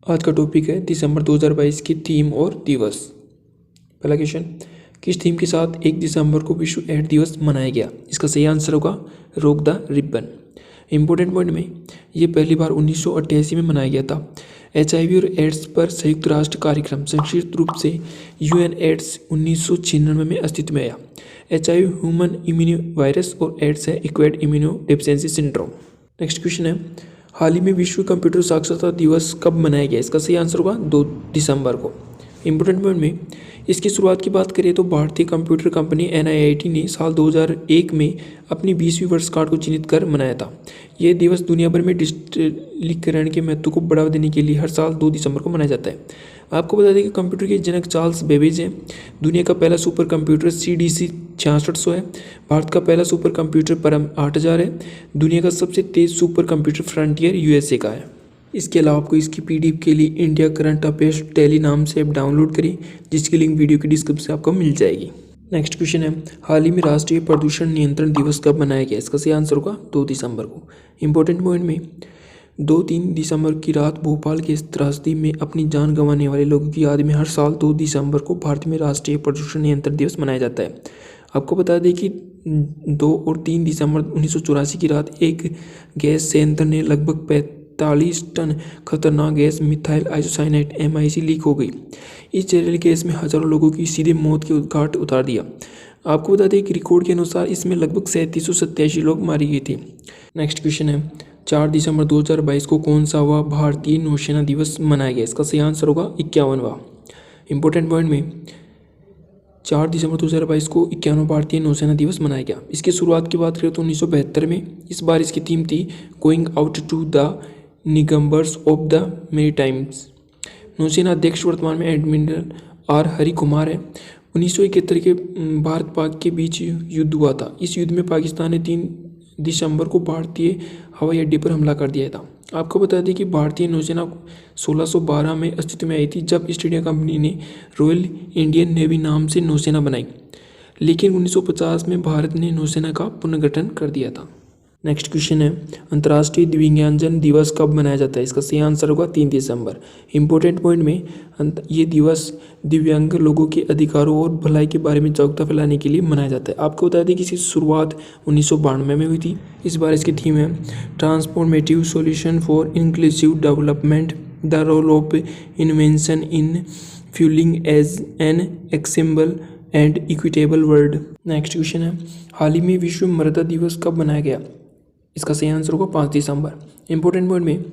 आज का टॉपिक है दिसंबर 2022 की थीम और दिवस। पहला क्वेश्चन, किस थीम के साथ 1 दिसंबर को विश्व एड्स दिवस मनाया गया? इसका सही आंसर होगा रोक द रिबन। इंपॉर्टेंट पॉइंट में ये पहली बार 1988 में मनाया गया था। HIV और एड्स पर संयुक्त राष्ट्र कार्यक्रम संक्षिप्त रूप से UN एड्स 1996 में अस्तित्व में आया। HIV ह्यूमन इम्यूनो वायरस और एड्स है acquired immuno deficiency syndrome. Next question है, हाल ही में विश्व कंप्यूटर साक्षरता दिवस कब मनाया गया? इसका सही आंसर होगा 2 दिसंबर को। इंपॉर्टेंट पॉइंट में इसकी शुरुआत की बात करें तो भारतीय कंप्यूटर कंपनी NIIT ने साल 2001 में अपनी 20वीं वर्षगांठ को चिन्हित कर मनाया था। यह दिवस दुनिया भर में डिजिटलीकरण के महत्व को बढ़ावा देने के लिए हर साल 2 दिसंबर को मनाया जाता है। आपको बता दें कि कंप्यूटर के जनक चार्ल्स बेबेज हैं। दुनिया का पहला सुपर कंप्यूटर CDC 6600 है। भारत का पहला सुपर कंप्यूटर परम 8000 है। दुनिया का सबसे तेज सुपर कंप्यूटर फ्रंटियर USA का है। इसके अलावा आपको इसकी PDF के लिए इंडिया करंट अफेयर्स टेली नाम से ऐप डाउनलोड करें, जिसकी लिंक वीडियो के डिस्क्रिप्शन में आपको मिल जाएगी। नेक्स्ट क्वेश्चन है, हाल ही में राष्ट्रीय प्रदूषण नियंत्रण दिवस कब मनाया गया? इसका सही आंसर होगा 2 दिसंबर को। इंपॉर्टेंट पॉइंट में 2-3 दिसंबर की रात भोपाल के त्रासदी में अपनी जान गंवाने वाले लोगों की याद में हर साल 2 दिसंबर को भारत में राष्ट्रीय प्रदूषण नियंत्रण दिवस मनाया जाता है। आपको बता दें कि 2 और 3 दिसंबर 1984 की रात एक गैस संयंत्र ने लगभग 45 टन खतरनाक gas methyl isocyanate MIC leak हो गई। इस जहरीली गैस में हजारों लोगों की सीधे मौत के घाट उतार दिया। आपको बता दें कि रिकॉर्ड के अनुसार इसमें लगभग 3787 लोग मारे गए थे। नेक्स्ट क्वेश्चन है, 4 दिसंबर 2022 को कौन सा हुआ भारतीय नौसेना दिवस मनाया गया? इसका सही आंसर होगा 51वां। इंपॉर्टेंट पॉइंट में 4 दिसंबर 2022 को 51वां भारतीय नौसेना दिवस मनाया गया। इसकी शुरुआत की बात करें तो 1972 में। इस बार इसकी थीम थी going out to the neighbours of the maritimes. नौसेना अध्यक्ष वर्तमान में एडमिरल R हरि कुमार है। 1971 के भारत पाक के बीच युद्ध हुआ था। इस युद्ध में पाकिस्तान ने 3 दिसंबर को भारतीय हवाई अड्डे पर हमला कर दिया था। आपको बता दें कि भारतीय नौसेना 1612 में अस्तित्व में आई थी, जब ईस्ट इंडिया कंपनी ने रॉयल इंडियन नेवी नाम से नौसेना बनाई। लेकिन 1950 में भारत ने नौसेना का पुनर्गठन कर दिया था। नेक्स्ट क्वेश्चन है, अंतर्राष्ट्रीय दिव्यांगजन दिवस कब मनाया जाता है? इसका सही आंसर होगा 3 दिसंबर। इंपॉर्टेंट पॉइंट में ये दिवस दिव्यांग लोगों के अधिकारों और भलाई के बारे में जागरूकता फैलाने के लिए मनाया जाता है। आपको बता दें कि इसकी शुरुआत 1992 में हुई थी। इस बार इसकी थीम है transformative solution for inclusive development, the role of invention in fuelling as an accessible and equitable world. Next question है, हाल ही में विश्व मृदा दिवस कब मनाया गया? इसका सही आंसर होगा 5 दिसंबर। इंपॉर्टेंट पॉइंट में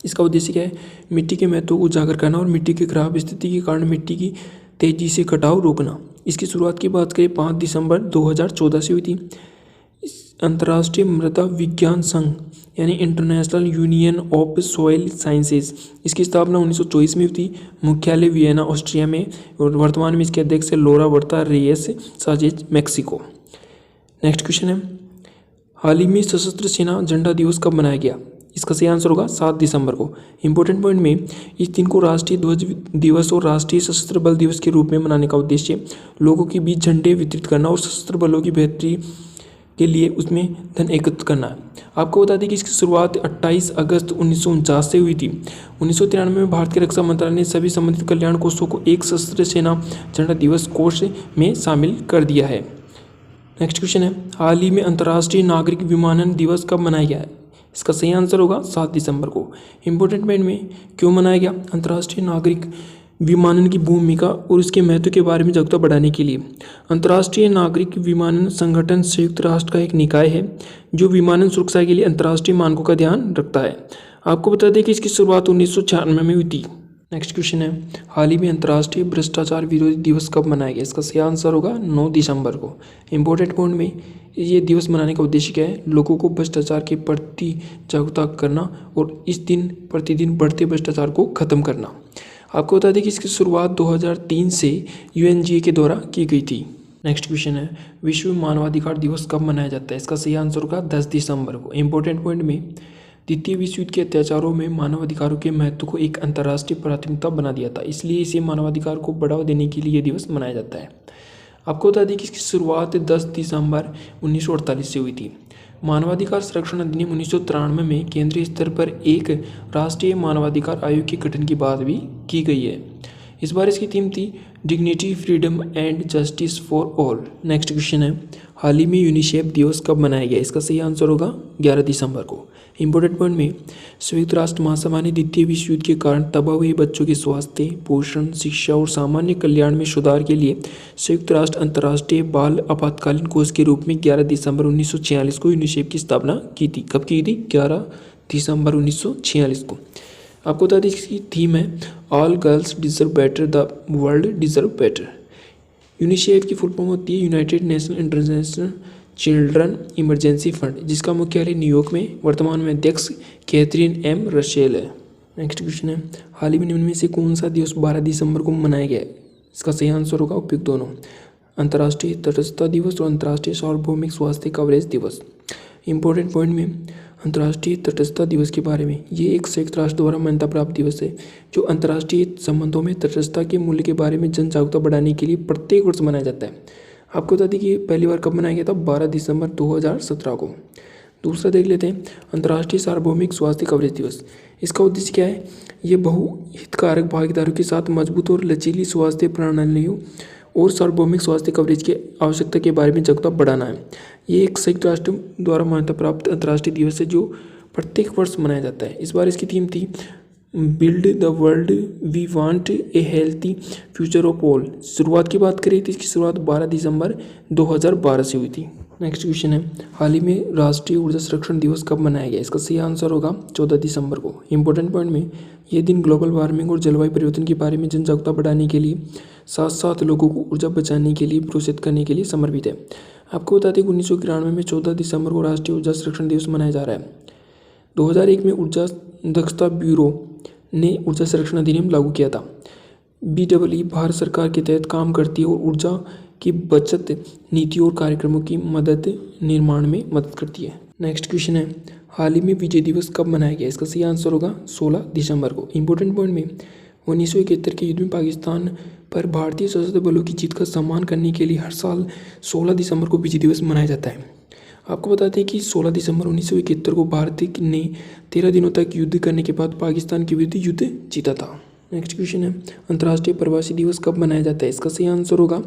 इसका उद्देश्य क्या है? मिट्टी के महत्व को उजागर करना और मिट्टी की खराब स्थिति के कारण मिट्टी की तेजी से कटाव रोकना। इसकी शुरुआत की बात करें 5 दिसंबर 2014 से हुई थी। अंतर्राष्ट्रीय मृदा विज्ञान संघ यानी international union of soil sciences, इसकी स्थापना 1924 में हुई थी। मुख्यालय वियना ऑस्ट्रिया में और वर्तमान में इसके अध्यक्ष है लोरा वर्ता रेयस साजेज मैक्सिको। नेक्स्ट क्वेश्चन है, हाल ही में सशस्त्र सेना झंडा दिवस कब मनाया गया? इसका सही आंसर होगा 7 दिसंबर को। इंपॉर्टेंट पॉइंट में इस दिन को राष्ट्रीय ध्वज दिवस और राष्ट्रीय सशस्त्र बल दिवस के रूप में मनाने का उद्देश्य लोगों के बीच झंडे वितरित करना और सशस्त्र बलों की बेहतरी के लिए उसमें धन एकत्रित करना है। आपको बता दें कि इसकी शुरुआत 28 अगस्त 1949 से हुई थी। 1993 में भारत के रक्षा मंत्रालय ने सभी संबंधित कल्याण कोषों को एक सशस्त्र सेना झंडा दिवस कोष में शामिल कर दिया है। नेक्स्ट क्वेश्चन है, हाल ही में अंतर्राष्ट्रीय नागरिक विमानन दिवस कब मनाया गया है? इसका सही आंसर होगा 7 दिसंबर को। इंपॉर्टेंट पॉइंट में क्यों मनाया गया? अंतर्राष्ट्रीय नागरिक विमानन की भूमिका और उसके महत्व के बारे में जागरूकता बढ़ाने के लिए। अंतर्राष्ट्रीय नागरिक विमानन संगठन संयुक्त राष्ट्र का एक निकाय है जो विमानन सुरक्षा के लिए अंतर्राष्ट्रीय मानकों का ध्यान रखता है। आपको बता दें कि इसकी शुरुआत 1996 में हुई थी। नेक्स्ट क्वेश्चन है, हाल ही में अंतर्राष्ट्रीय भ्रष्टाचार विरोधी दिवस कब मनाया गया? इसका सही आंसर होगा 9 दिसंबर को। इंपॉर्टेंट पॉइंट में ये दिवस मनाने का उद्देश्य क्या है? लोगों को भ्रष्टाचार के प्रति जागरूकता करना और इस दिन प्रतिदिन बढ़ते भ्रष्टाचार को खत्म करना। आपको बता दें कि इसकी शुरुआत 2003 से UNGA के द्वारा की गई थी। नेक्स्ट क्वेश्चन है, विश्व मानवाधिकार दिवस कब मनाया जाता है? इसका सही आंसर होगा 10 दिसंबर को। इंपॉर्टेंट पॉइंट में द्वितीय विश्व युद्ध के अत्याचारों में मानवाधिकारों के महत्व को एक अंतर्राष्ट्रीय प्राथमिकता बना दिया था, इसलिए इसे मानवाधिकार को बढ़ावा देने के लिए यह दिवस मनाया जाता है। आपको बता दें कि इसकी शुरुआत 10 दिसंबर 1948 से हुई थी। मानवाधिकार संरक्षण अधिनियम 1993 में केंद्रीय स्तर पर एक राष्ट्रीय मानवाधिकार आयोग के गठन की बात भी की गई है। इस बार इसकी थीम थी dignity, freedom and justice for all. Next question है, हाल ही में यूनिसेफ दिवस कब मनाया गया? इसका सही आंसर होगा 11 दिसंबर को। इंपॉर्टेंट पॉइंट में, संयुक्त राष्ट्र महासभा ने द्वितीय विश्व युद्ध के कारण तबाह हुए बच्चों के स्वास्थ्य, पोषण, शिक्षा और सामान्य कल्याण में सुधार के लिए संयुक्त राष्ट्र अंतर्राष्ट्रीय बाल आपातकालीन कोष के रूप में 11 दिसंबर 1946 को यूनिसेफ की स्थापना की थी। कब की थी? 11 दिसंबर 1946 को। आपको बता दें इसकी थीम है all girls deserve better, the world deserve better. UNICEF की फुल फॉर्म होती है United nation international children emergency fund, जिसका मुख्यालय न्यूयॉर्क में वर्तमान में अध्यक्ष कैथरीन एम रसेल है। नेक्स्ट क्वेश्चन है, हाल ही में निम्न में से कौन सा दिवस 12 दिसंबर को मनाया गया है? इसका सही आंसर होगा उपयुक्त दोनों, अंतर्राष्ट्रीय तटस्थता दिवस और अंतर्राष्ट्रीय सार्वभौमिक स्वास्थ्य कवरेज दिवस। इंपॉर्टेंट पॉइंट में, अंतर्राष्ट्रीय तटस्थता दिवस के बारे में, ये एक संयुक्त राष्ट्र द्वारा मान्यता प्राप्त दिवस है जो अंतर्राष्ट्रीय संबंधों में तटस्थता के मूल्य के बारे में जन जागरूकता बढ़ाने के लिए प्रत्येक वर्ष मनाया जाता है। आपको बता दें कि पहली बार कब मनाया गया था? 12 दिसंबर 2017 को। दूसरा देख लेते हैं, अंतर्राष्ट्रीय सार्वभौमिक स्वास्थ्य कवरेज दिवस। इसका उद्देश्य क्या है? ये बहुहितकारक भागीदारों के साथ मजबूत और लचीली स्वास्थ्य प्रणालियों और सार्वभौमिक स्वास्थ्य कवरेज की आवश्यकता के बारे में जागरूकता बढ़ाना है। ये एक संयुक्त राष्ट्र द्वारा मान्यता प्राप्त अंतर्राष्ट्रीय दिवस है जो प्रत्येक वर्ष मनाया जाता है। इस बार इसकी थीम थी build the world we want a healthy future of all. शुरुआत की बात करें तो इसकी शुरुआत 12 दिसंबर 2012 से हुई थी। नेक्स्ट क्वेश्चन है, हाल ही में राष्ट्रीय ऊर्जा संरक्षण दिवस कब मनाया गया? इसका सही आंसर होगा 14 दिसंबर को। इंपॉर्टेंट पॉइंट में, यह दिन ग्लोबल वार्मिंग और जलवायु परिवर्तन के बारे में जन जागरूकता बढ़ाने के लिए साथ साथ लोगों को ऊर्जा बचाने के लिए प्रोत्साहित करने के लिए समर्पित है। आपको बता दें कि 1991 में 14 दिसंबर को राष्ट्रीय ऊर्जा संरक्षण दिवस मनाया जा रहा है। 2001 में ऊर्जा दक्षता ब्यूरो ने ऊर्जा संरक्षण अधिनियम लागू किया था। BEE भारत सरकार के तहत काम करती है और ऊर्जा की बचत नीतियों और कार्यक्रमों की मदद निर्माण में मदद करती है। नेक्स्ट क्वेश्चन है, हाल ही में विजय दिवस कब मनाया गया? इसका सही आंसर होगा 16 दिसंबर को। इंपॉर्टेंट पॉइंट में, 1971 के युद्ध में पाकिस्तान पर भारतीय सशस्त्र बलों की जीत का सम्मान करने के लिए हर साल 16 दिसंबर को विजय दिवस मनाया जाता है। आपको बताते हैं कि 16 दिसंबर 1971 को भारत ने 13 दिनों तक युद्ध करने के बाद पाकिस्तान के विरुद्ध युद्ध जीता था। नेक्स्ट क्वेश्चन है, अंतर्राष्ट्रीय प्रवासी दिवस कब मनाया जाता है? इसका सही आंसर होगा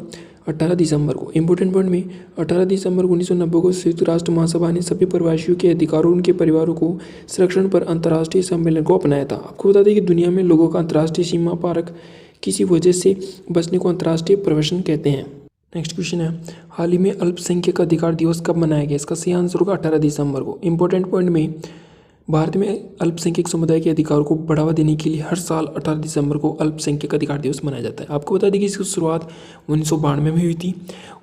18 दिसंबर को। इंपॉर्टेंट पॉइंट में, 18 दिसंबर 1990 को संयुक्त राष्ट्र महासभा ने सभी प्रवासियों के अधिकारों और उनके परिवारों को संरक्षण पर अंतर्राष्ट्रीय सम्मेलन को अपनाया था। आपको बता दें कि दुनिया में लोगों का अंतर्राष्ट्रीय सीमा पार किसी वजह से बचने को अंतर्राष्ट्रीय प्रवासन कहते हैं। नेक्स्ट क्वेश्चन है, हाल ही में अल्पसंख्यक अधिकार दिवस कब मनाया गया? इसका सही आंसर होगा 18 दिसंबर को। इंपॉर्टेंट पॉइंट में, भारत में अल्पसंख्यक समुदाय के अधिकारों को बढ़ावा देने के लिए हर साल 18 दिसंबर को अल्पसंख्यक अधिकार दिवस मनाया जाता है। आपको बता दें कि इसकी शुरुआत 1992 में हुई थी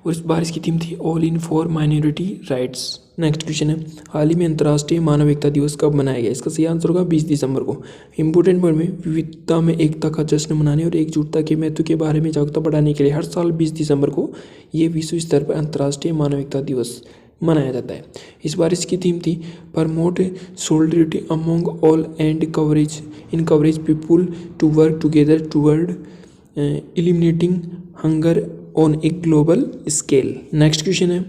और इस बार इसकी थीम थी all in for minority rights. Next question है, हाल ही में अंतर्राष्ट्रीय मानव एकता दिवस कब मनाया गया? इसका सही आंसर होगा 20 दिसंबर को। इंपॉर्टेंट पॉइंट में, विविधता में एकता का जश्न मनाने और एकजुटता के महत्व के बारे में जागरूकता बढ़ाने के लिए हर साल 20 दिसंबर को ये विश्व स्तर पर अंतर्राष्ट्रीय मानव एकता दिवस मनाया जाता है। इस बार इसकी थीम थी promote solidarity among all and coverage people to work together toward eliminating hunger on a global scale. Next question है,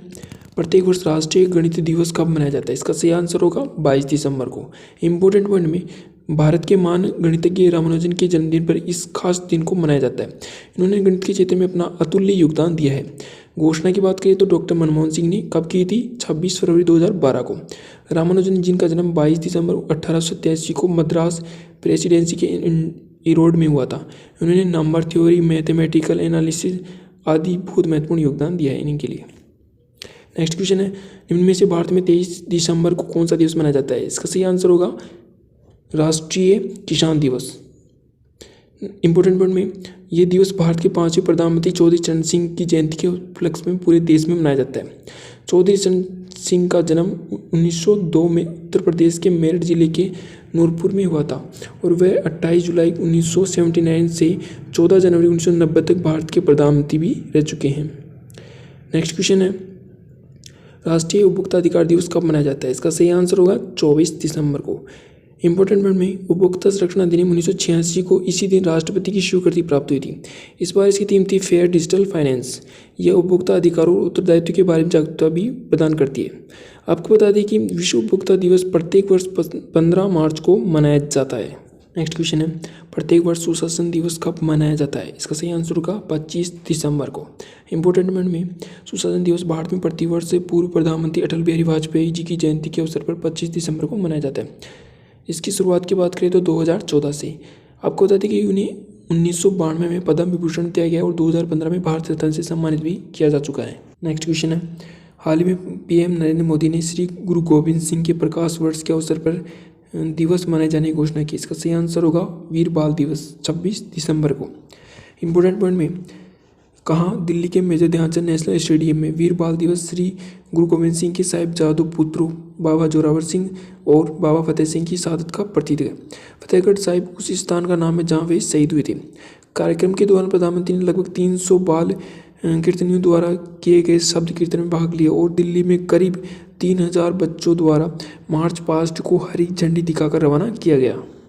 प्रत्येक वर्ष राष्ट्रीय गणित दिवस कब मनाया जाता है? इसका सही आंसर होगा 22 दिसंबर को। इंपॉर्टेंट पॉइंट में, भारत के महान गणितज्ञ रामानुजन के जन्मदिन पर इस खास दिन को मनाया जाता है। इन्होंने गणित के क्षेत्र में अपना अतुल्य योगदान दिया है। घोषणा की बात करें तो डॉक्टर मनमोहन सिंह ने कब की थी? 26 फरवरी 2012 को। रामानुजन जिनका जन्म 22 दिसंबर 1887 को मद्रास प्रेसिडेंसी के इरोड में हुआ था। उन्होंने नंबर थ्योरी, मैथमेटिकल एनालिसिस आदि बहुत महत्वपूर्ण योगदान दिया है इनके लिए। नेक्स्ट क्वेश्चन है, निम्न में से भारत में 23 दिसंबर को कौन सा दिवस मनाया जाता है? इसका सही आंसर होगा राष्ट्रीय किसान दिवस। इंपॉर्टेंट पॉइंट में, यह दिवस भारत के 5वें प्रधानमंत्री चौधरी चरण सिंह की जयंती के उपलक्ष्य में पूरे देश में मनाया जाता है। चौधरी चरण सिंह का जन्म 1902 में उत्तर प्रदेश के मेरठ जिले के नूरपुर में हुआ था और वह 28 जुलाई 1979 से 14 जनवरी 1990 तक भारत के प्रधानमंत्री भी रह चुके हैं। नेक्स्ट क्वेश्चन है, राष्ट्रीय उपभोक्ता अधिकार दिवस कब मनाया जाता है? इसका सही आंसर होगा 24 दिसंबर को। इंपॉर्टेंट पॉइंट में उपभोक्ता संरक्षण अधिनियम 1986 को इसी दिन राष्ट्रपति की स्वीकृति प्राप्त हुई थी। इस बार इसकी थीम थी फेयर डिजिटल फाइनेंस। यह उपभोक्ता अधिकारों और उत्तरदायित्व के बारे में जागरूकता भी प्रदान करती है। आपको बता दें कि विश्व उपभोक्ता दिवस प्रत्येक वर्ष 15 मार्च को मनाया जाता है। नेक्स्ट क्वेश्चन है, प्रत्येक वर्ष सुशासन दिवस कब मनाया जाता है? इसका सही आंसर होगा 25 दिसंबर को। इंपॉर्टेंट पॉइंट में सुशासन दिवस भारत में प्रतिवर्ष से पूर्व प्रधानमंत्री अटल बिहारी वाजपेयी जी की जयंती के अवसर पर 25 दिसंबर को मनाया जाता है। इसकी शुरुआत की बात करें तो 2014 से। आपको बता दें कि उन्हें 1992 में पद्म विभूषण दिया गया और 2015 में भारत रत्न से सम्मानित भी किया जा चुका है। नेक्स्ट क्वेश्चन है, हाल ही में पीएम नरेंद्र मोदी ने श्री गुरु गोविंद सिंह के प्रकाश वर्ष के अवसर पर दिवस मनाए जाने की घोषणा की। इसका सही आंसर होगा वीर बाल दिवस 26 दिसंबर को। इंपॉर्टेंट पॉइंट में कहाँ? दिल्ली के मेजर ध्यानचंद नेशनल स्टेडियम में वीर बाल दिवस श्री गुरु गोविंद सिंह के साहिबजादों पुत्रों बाबा जोरावर सिंह और बाबा फतेह सिंह की शहादत का प्रतीक है। फतेहगढ़ साहिब उस स्थान का नाम है जहाँ वे शहीद हुए थे। कार्यक्रम के दौरान प्रधानमंत्री ने लगभग 300 बाल कीर्तनियों द्वारा किए गए शब्द कीर्तन में भाग लिया और दिल्ली में करीब 3000 बच्चों द्वारा मार्च पास्ट को हरी झंडी दिखाकर रवाना किया गया।